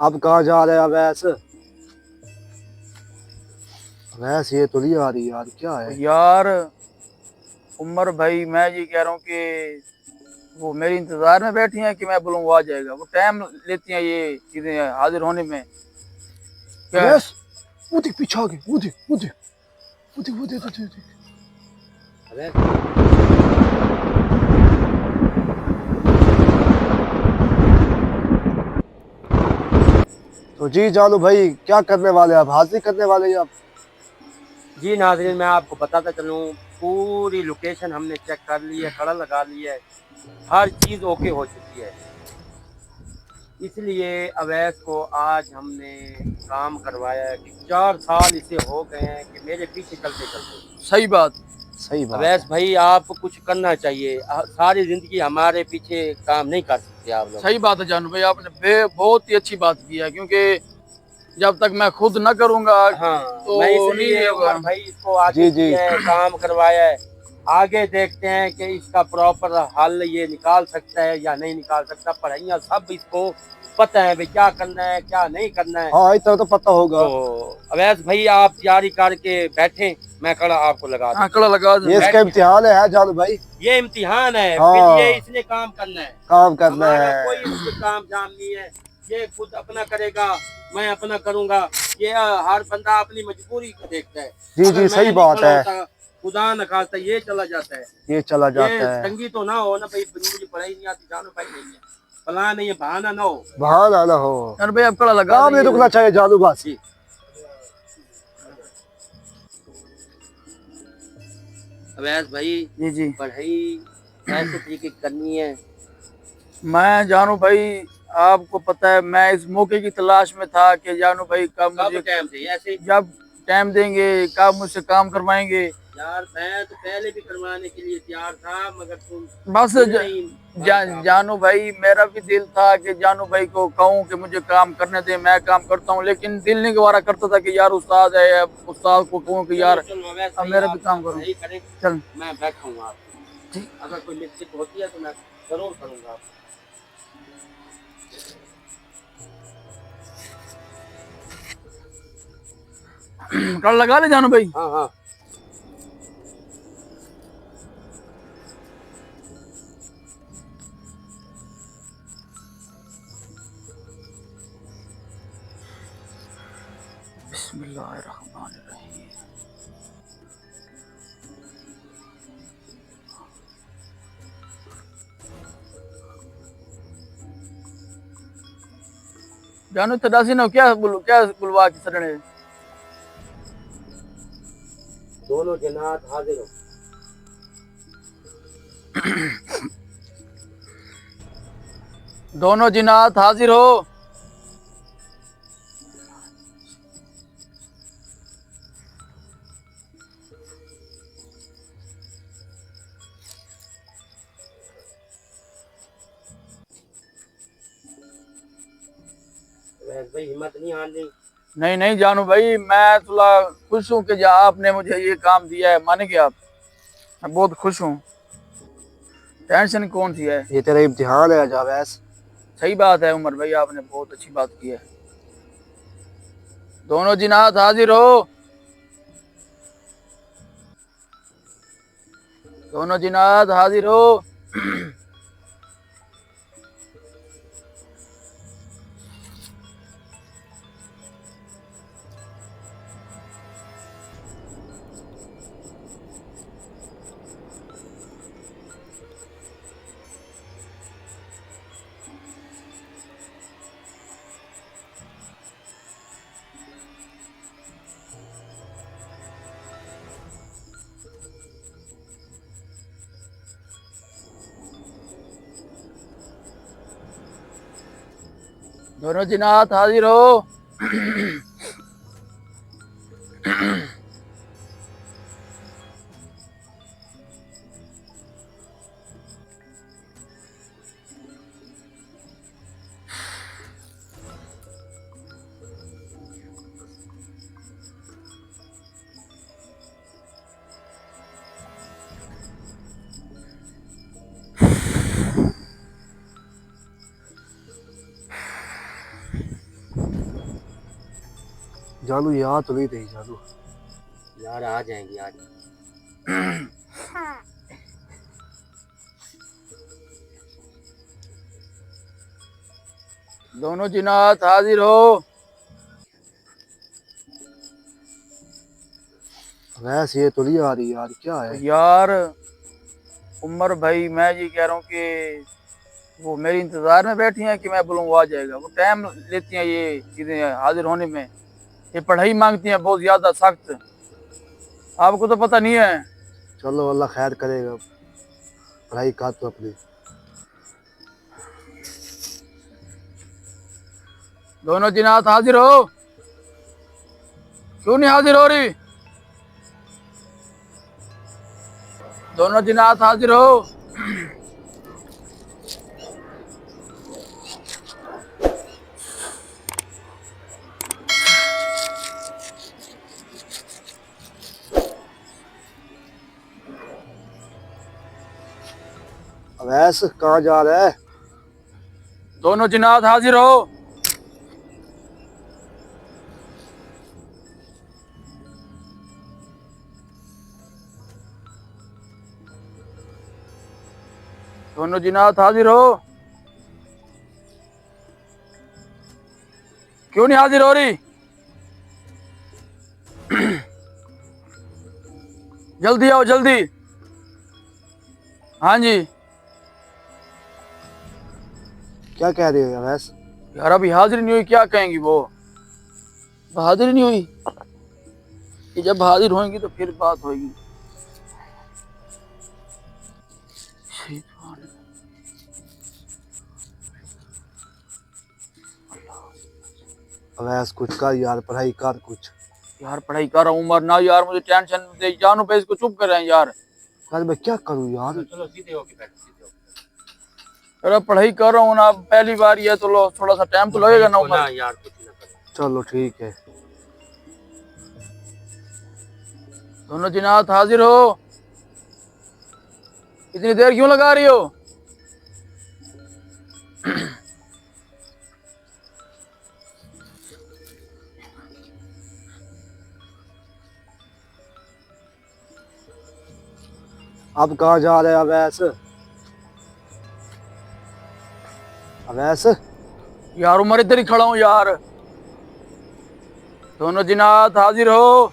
अब कहाँ जा रहे हैं अवैस? अवैस ये तो नहीं आ रही यार, क्या है? यार उमर भाई, मैं ये कह रहा हूँ कि वो मेरी इंतजार में बैठी हैं कि मैं बोलूँ वो आ जाएगा। वो टाइम लेती हैं ये चीजें हाजिर होने में। क्या है? अवैस, वो देख पीछे आ गए, वो देख वो देख वो देख वो देख वो देख। अवैस, तो जी जानू भाई, क्या करने वाले आप? हाजिर करने वाले हैं आप? जी नाज़रीन, मैं आपको बताता चलूँ, पूरी लोकेशन हमने चेक कर ली है, कड़ा लगा ली है, हर चीज़ ओके हो चुकी है। इसलिए अवैस को आज हमने काम करवाया है कि 4 साल इसे हो गए हैं कि मेरे पीछे चलते चलते। सही बात। सही बात अवैस है। भाई, आप कुछ करना चाहिए। सारी ज़िंदगी हमारे पीछे काम नहीं कर सकते आप लोग। सही बात है जानू भाई, आपने बहुत ही अच्छी बात की है, क्योंकि जब तक मैं खुद न करूंगा हाँ, तो मैं नहीं इसलिए होगा। उमर भाई इसको आगे जी जी। किया है, काम करवाया है। आगे देखते हैं कि इसका प्रॉपर हल ये निकाल सकता है या नहीं निकाल सकता। पढ़ाइयाँ सब इसको पता है भाई, क्या करना है क्या नहीं करना है। हाँ, इतना तो पता तो होगा। अवैस भाई, आप तैयारी करके बैठे, मैं कड़ा आपको लगा हाँ, देता कड़ा हूँ। लगा ये देना। इसका बैठिए, इम्तिहान है जानू भाई। ये इम्तिहान है, फिर ये हाँ, इसने काम करना है। काम करना हमारा कोई है। इससे काम जाम नहीं है। ये खुद अपना करेगा, मैं अपना करूंगा। ये हर बंदा अपनी मजबूरी को देखता है। जी अगर जी, मैं सही नहीं बात खड़ा है। होता, खुदा न खास्ता ये चला जाता है। ये चला ये जाता है। तंगी तो ना हो ना भाई, मुझे पढ़ाई नहीं आती, जानो भाई नहीं है, फला नहीं है, बहाना ना हो। बहाना ना हो। जानू भाई, अब कड़ा लगा काम नहीं देंगे। रुकना चाहिए जानू बस। जी अवैस भाई, जी जी। पढ़ाई ऐसे तरीके की करनी है। मैं जानू भाई, आपको पता है मैं इस मौके की तलाश में था कि जानू भाई कब कब मुझे, टाइम चाहिए ऐसे। जब टाइम देंगे कब मुझसे काम करवाएंगे। यार मैं तो पहले भी करवाने के लिए तैयार था, मगर तुम बस दिल नहीं मानता आपका। जानू भाई, मेरा भी दिल था कि जानू भाई को कहूँ कि मुझे काम करने दे, मैं काम करता हूँ, लेकिन दिल नहीं गवारा करता था कि यार उस्ताद है, अब उस्ताद को कहूँ कि चलो यार चलो अवैस अब भाई, मेरा भी आप काम करूँ। पढ़ाई करें, चल। मैं बैठा हूँ आपको। ठीक। अगर कोई मिस्टेक होती है तो मैं जरूर करूँगा आपको। कल लगा ले जानू भाई। हाँ हाँ। बिस्मिल्लाहिर्रहमानिर्रहीम। जानू तदासी ना क्या क्या बुलवा की सरने। दोनों जनात हाजिर हो। दोनों जिनात हाजिर हो। अवैस भाई, हिम्मत नहीं हारनी। नहीं नहीं जानू भाई, मैं थोड़ा खुश हूँ कि जा आपने मुझे ये काम दिया है, मान गया आप। मैं बहुत खुश हूँ। टेंशन कौन सी है। ये तेरा इम्तिहान है जावैस। सही बात है उमर भाई, आपने बहुत अच्छी बात की है। दोनों जिनात हाजिर हो। दोनों जिनात हाजिर हो। दोनों जिनात हाजिर हो। जानू यहाँ तो नहीं रही जानू। यार आ जाएंगे आज। दोनों जिन्नात हाजिर हो। वैसे ये तो नहीं आ रही यार, क्या है? यार उमर भाई मैं ये कह रहा हूँ कि वो मेरी इंतजार में बैठी हैं कि मैं बोलूँ वो आ जाएगा। वो टाइम लेती हैं ये चीजें हाजिर होने में। ये पढ़ाई मांगती हैं बहुत ज्यादा सख्त। आपको तो पता नहीं है। चलो अल्लाह खैर करेगा, पढ़ाई कर तो अपनी। दोनों जिन्नात हाजिर हो। क्यों नहीं हाजिर हो रही? दोनों जिन्नात हाजिर हो। अवैस कहाँ जा रहा है? दोनों जिन्नात हाजिर हो। दोनों जिन्नात हाजिर हो। क्यों नहीं हाजिर हो रही? जल्दी आओ जल्दी। हाँ जी। क्या कह रहे हो अवैस? यार अभी हाजिर नहीं हुई, क्या कहेंगी वो? हाजिर नहीं हुई कि जब हाजिर होंगी तो फिर बात होगी। अवैस कुछ कर यार, पढ़ाई कर कुछ। यार पढ़ाई कर रहा हूँ उमर ना यार, मुझे टेंशन दे जानू पे, इसको चुप कर रहे हैं यार। यार मैं क्या करूँ यार? चलो सीधे होके बैठो, सीधे होके। अरे पढ़ाई कर रहा हूँ ना, पहली बार ये तो लो थोड़ा सा टाइम तो लगेगा ना उमर। यार कुछ ना करो। चलो ठीक है। दोनों जिन्नात हाजिर हो। इतनी देर क्यों लगा रही हो? अब कहाँ जा रहे हैं अवैस? अवैस यार उमर इधर ही खड़ा हूँ यार। दोनों जिन्नात हाजिर हो।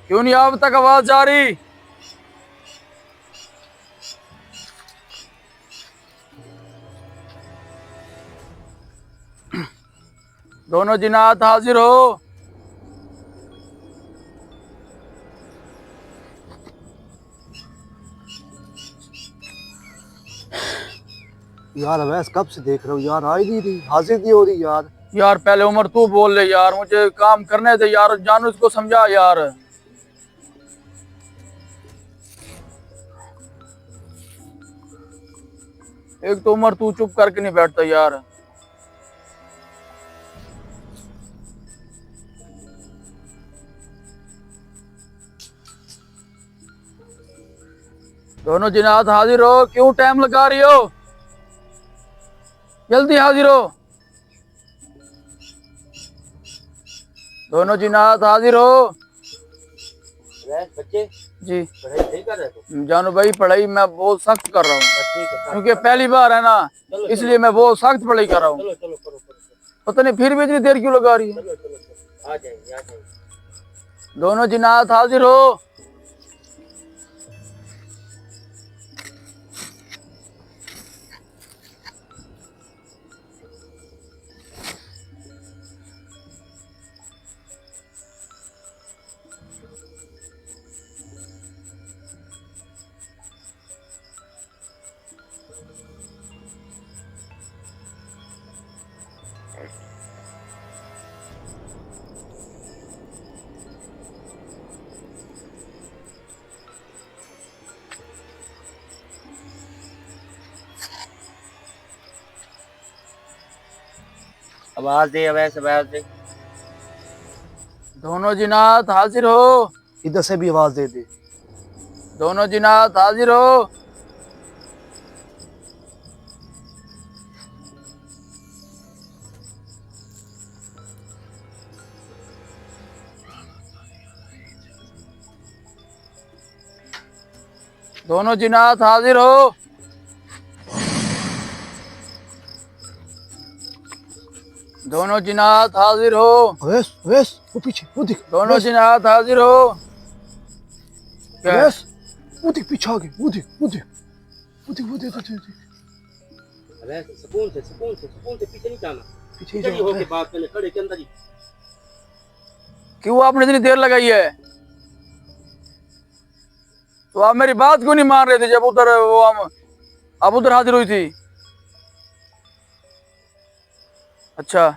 क्यों नहीं अब तक आवाज जा रही? दोनों जिन्नात हाजिर हो। यार अवैस कब से देख रहा हूँ यार, आ ही नहीं रही, हाजिर नहीं हो रही यार। यार पहले उमर तू बोल ले यार, मुझे काम करने दे यार, जानू इसको समझा यार। एक तो उमर तू चुप करके नहीं बैठता यार। दोनों जिन्नात हाजिर हो। क्यों टाइम लगा रही हो? जल्दी हाजिर हो। दोनों जिन्नात हाजिर हो। बच्चे जी पढ़ाई सही कर रहे हो? जानू भाई पढ़ाई मैं बहुत सख्त कर रहा हूँ, ठीक है क्योंकि पहली बार है ना, चलो, इसलिए मैं बहुत सख्त पढ़ाई कर रहा हूँ। चलो चलो करो करो। पता नहीं फिर भी इतनी देर क्यों लगा रही है। चलो चलो चलो आ जाएंगे आ जाएंगे। दोनों जिन्नात हाजिर हो। आवाज दे अवैस, आवाज दे। दोनों जिन्नात हाजिर हो। इधर से भी आवाज दे दे। दोनों जिन्नात हाजिर हो। दोनों जिन्नात हाजिर हो। दोनों जिन्नात हाजिर हो। अवैस अवैस वो पीछे वो देख। दोनों जिन्नात हाजिर हो। क्या है? अवैस वो देख पीछे आ गए। वो देख वो देख वो देख वो देख वो देख। अबे सुकून से पीछे नहीं जाना। पीछे इधर ही जाओ। होके बात करने, खड़े के अंदर ही। क्यों आपने इतनी देर लगाई है? तो आप मेरी बात क्यों नहीं मान रहे थे जब उधर वो हम आप उधर हाजिर हुई थी? अच्छा,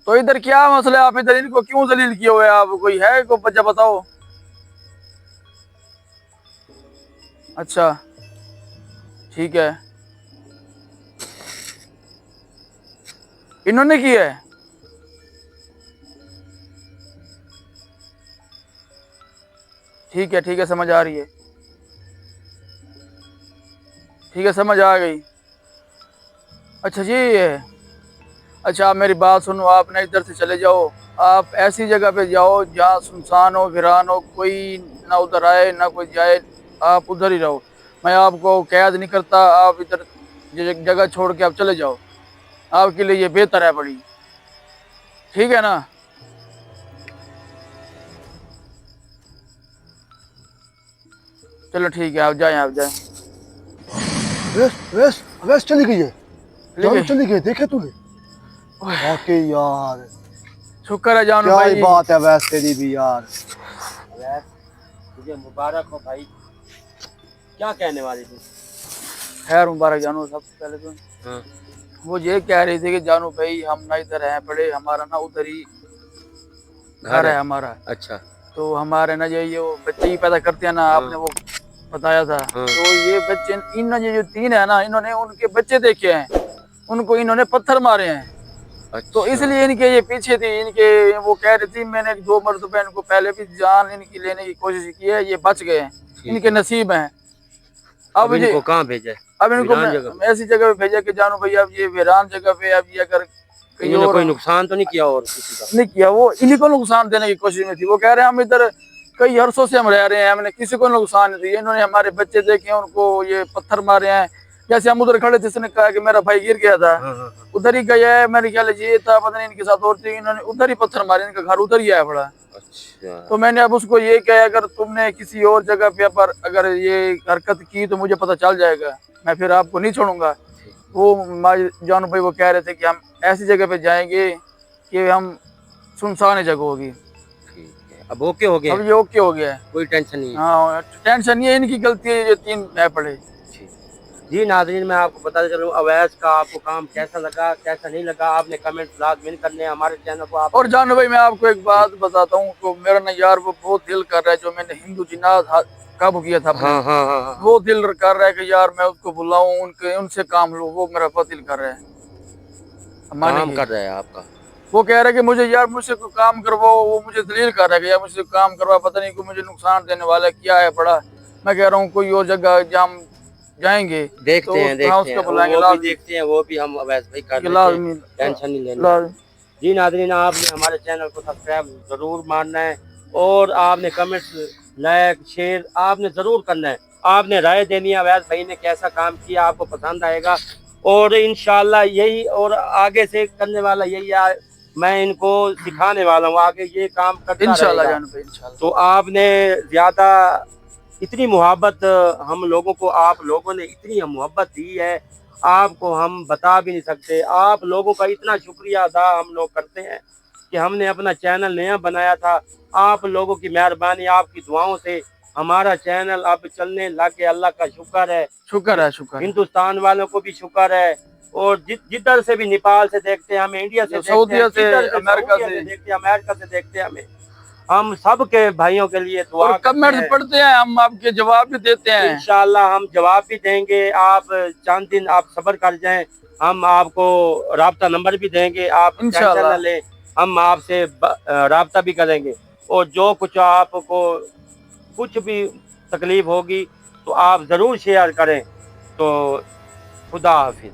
तो इधर क्या मसला है? आप इधर इनको क्यों जलील किए हुए हैं? आप कोई है को बच्चा बताओ। अच्छा ठीक है, इन्होंने की है। ठीक है समझ आ रही है। ठीक है समझ आ गई। अच्छा जी है। अच्छा आप मेरी बात सुनो, आप ना इधर से चले जाओ। आप ऐसी जगह पे जाओ जहाँ सुनसान हो, वीरान हो, कोई ना उधर आए ना कोई जाए। आप उधर ही रहो। मैं आपको कैद नहीं करता। आप इधर जगह छोड़ के आप चले जाओ। आपके लिए ये बेहतर है बड़ी। ठीक है ना? चलो ठीक है, आप जाएं आप जाएं। अवैस अवैस अवैस चली गई है। चली जानू गई? चली गई, देखे तूने? वाकई यार शुक्र है जानू क्या भाई। ही बात है अवैस तेरी भी यार। अबे तुझे मुबारक हो भाई। क्या कहने वाली थी? खैर मुबारक जानू। सबसे पहले तो हाँ। वो ये कह रही थी कि जानू भाई हम ना इधर हैं पड़े, हमारा ना उधर ही घर है हमारा। अच्छा। तो हमारे ना ये वो बच्चे ही पैदा करते हैं ना, आपने वो बताया था। हाँ। तो ये बच्चे इन ये जो तीन है ना, इन्होंने उनके बच्चे देखे हैं, उनको इन्होंने पत्थर मारे हैं। अच्छा। तो इसलिए इनके ये पीछे थी। इनके वो कह रही थी मैंने 2 मरतबा इनको पहले भी जान इनकी लेने की कोशिश की है, ये बच गए हैं, इनके नसीब हैं। अब इनको कहाँ भेजा? अब इनको वीरान मैं ऐसी जगह पे भेजा कि जानू भैया अब ये वीरान जगह पे, अब ये अगर कहीं इन्होंने और कोई नुकसान तो नहीं किया और किसी का? नहीं किया, वो इन्हीं को नुकसान देने की कोशिश में थी। वो कह रहे हैं हम इधर कई अरसों से हम रह रहे हैं, हमने किसी को नुकसान नहीं दिया। इन्होंने हमारे बच्चे देखे हैं, उनको ये पत्थर मारे हैं। जैसे हम उधर खड़े थे, इसने कहा कि मेरा भाई गिर गया था, हाँ, हाँ, हाँ। उधर ही गया है। मेरे ख्याल ये था, पता नहीं इनके साथ और थी, इन्होंने उधर ही पत्थर मारे। इनका घर उधर ही आया पड़ा। अच्छा। तो मैंने अब उसको ये कहा अगर तुमने किसी और जगह पे पर अगर ये हरकत की तो मुझे पता चल जाएगा, मैं फिर आपको नहीं छोड़ूंगा। वो जानू भाई वो कह रहे थे कि हम ऐसी जगह पे जाएंगे कि हम सुनसान जगह होगी। ठीक है, अब ओके हो गया? अब ये ओके हो गया है। कोई टेंशन नहीं है? हाँ टेंशन नहीं है, इनकी गलती है ये 3 है पड़े। जी नाज़रीन, मैं आपको बताते चलूँ अवैस का आपको काम कैसा लगा कैसा नहीं लगा, आपने कमेंट लाज़मी करने हैं। हमारे चैनल को आप और जानू भाई मैं आपको एक बात बताता हूँ, तो मेरा ना यार वो बहुत दिल कर रहा है, जो मैंने हिंदू जिन्नात काबू किया था अपने, हाँ हाँ हाँ, वो दिल कर रहा है कि यार मैं उसको बुलाऊं, उनके उनसे काम लूं। वो मेरा बहुत दिल कर रहा है। काम कर रहा है आपका। वो कह रहा है कि मुझे यार मुझसे कोई काम करवाओ। वो मुझे दलील कर रहा है कि यार मुझसे काम करवा, पता नहीं कोई मुझे नुकसान देने वाला है, क्या है पड़ा। मैं कह रहा हूँ कोई और जगह जहाँ हम जाएंगे देखते हैं उसको बुलाएंगे, वो भी देखते हैं, वो भी हम अवैस भाई कर लेते हैं, टेंशन नहीं लेना। जी नाज़रीन, आपने हमारे चैनल को सब्सक्राइब जरूर मारना है और आपने कमेंट्स लाइक शेयर आपने जरूर करना है। आपने राय देनी है अवैस भाई ने कैसा काम किया, आपको पसंद आएगा और इंशाल्लाह यही और आगे से करने वाला यही है। मैं इनको सिखाने वाला हूँ, आगे ये काम करता इंशाल्लाह। तो आपने ज्यादा इतनी मोहब्बत हम लोगों को, आप लोगों ने इतनी मोहब्बत दी है, आपको हम बता भी नहीं सकते। आप लोगों का इतना शुक्रिया अदा हम लोग करते हैं कि हमने अपना चैनल नया बनाया था। आप लोगों की मेहरबानी, आपकी दुआओं से हमारा चैनल अब चलने लग गया। अल्लाह का शुक्र है, शुक्र है। हिंदुस्तान वालों को भी शुक्र है और जिधर से भी, नेपाल से देखते हैं हमें, इंडिया से सऊदीया से, अमेरिका से देखते हैं, अमेरिका से देखते हैं हमें। हम सब के भाइयों के लिए दुआ और कमेंट्स पढ़ते हैं, हम आपके जवाब भी देते हैं। इंशाल्लाह हम जवाब भी देंगे। आप चंद दिन आप सब्र कर जाएं, हम आपको राब्ता नंबर भी देंगे, आप टेंशन न लें, हम आपसे राब्ता भी करेंगे। और जो कुछ आपको कुछ भी तकलीफ होगी तो आप ज़रूर शेयर करें। तो खुदा हाफिज।